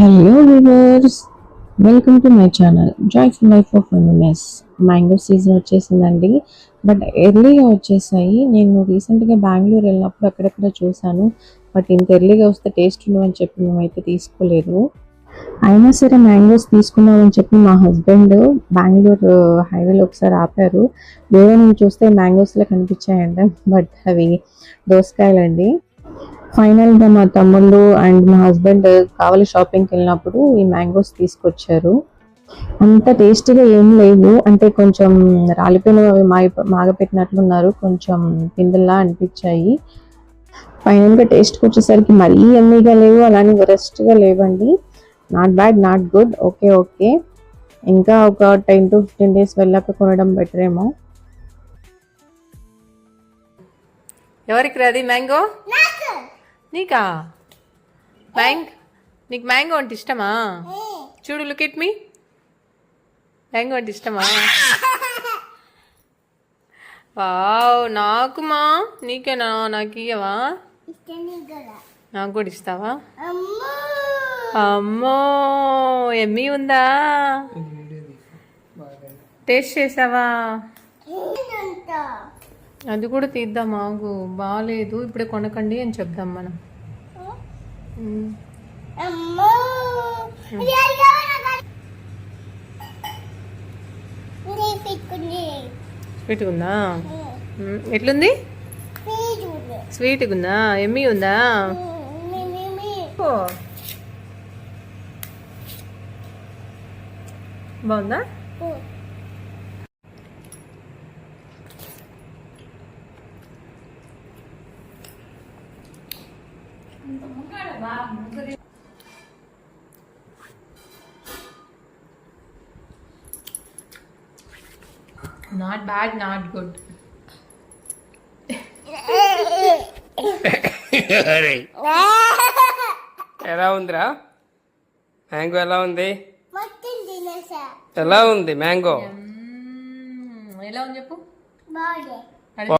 Hello viewers, welcome to my channel joyful life of MMS. Mango season వచ్చేసిందండి, but ఎర్లీగా వచ్చేసాయి. నేను రీసెంట్గా బెంగళూరు వెళ్ళినప్పుడు అక్కడక్కడ చూశాను, బట్ ఇంత ఎర్లీగా వస్తే టేస్ట్ ఉండవని చెప్పి మేమైతే తీసుకోలేదు. అయినా సరే మ్యాంగోస్ తీసుకున్నామని చెప్పి మా హస్బెండ్ బెంగళూరు హైవేలో ఒకసారి ఆపారు. దూరం నుంచి చూస్తే మ్యాంగోస్లో కనిపించాయండి, బట్ అవి దోసకాయలండి. ఫైనల్గా మా తమ్ముళ్ళు అండ్ మా హస్బెండ్ కావాలి షాపింగ్కి వెళ్ళినప్పుడు ఈ మ్యాంగోస్ తీసుకొచ్చారు. అంత టేస్టీగా ఏం లేవు, అంటే కొంచెం రాలిపోయినవి, అవి మాగపెట్టినట్లున్నారు, కొంచెం పిందెల్లా అనిపించాయి. ఫైనల్గా టేస్ట్కి వచ్చేసరికి మరీ ఎమ్మీగా లేవు, అలానే వరెస్ట్గా లేవండి. Not bad, not good, okay okay. ఇంకా ఒక 10 to 15 days వెళ్ళాక కొనడం బెటర్ ఏమో. ఎవరికి రాది మ్యాంగో? నీకా? నీకు మ్యాంగో అంటే ఇష్టమా? చూడు, లుక్ ఎట్ మీ. మ్యాంగో అంటే ఇష్టమా? వావ్, నాకుమా? నీకేనా? నాకు ఇయ్యవా? నాకు కూడా ఇస్తావా? అమ్మో, ఎమ్మీ ఉందా? టేస్ట్ చేసావా? అది కూడా తీద్దాం, ఆగు. బాగాలేదు, ఇప్పుడే కొనకండి అని చెప్దాం మనం. స్వీట్గా ఉందా? ఎట్లుంది? స్వీట్గా ఉందా? ఎమ్మీ ఉందా? బాగుందా? Not bad, not good. ఎలా ఉందిరా మ్యాంగో? ఎలా ఉంది? ఎలా ఉంది మ్యాంగో? ఎలా ఉంది చెప్పు.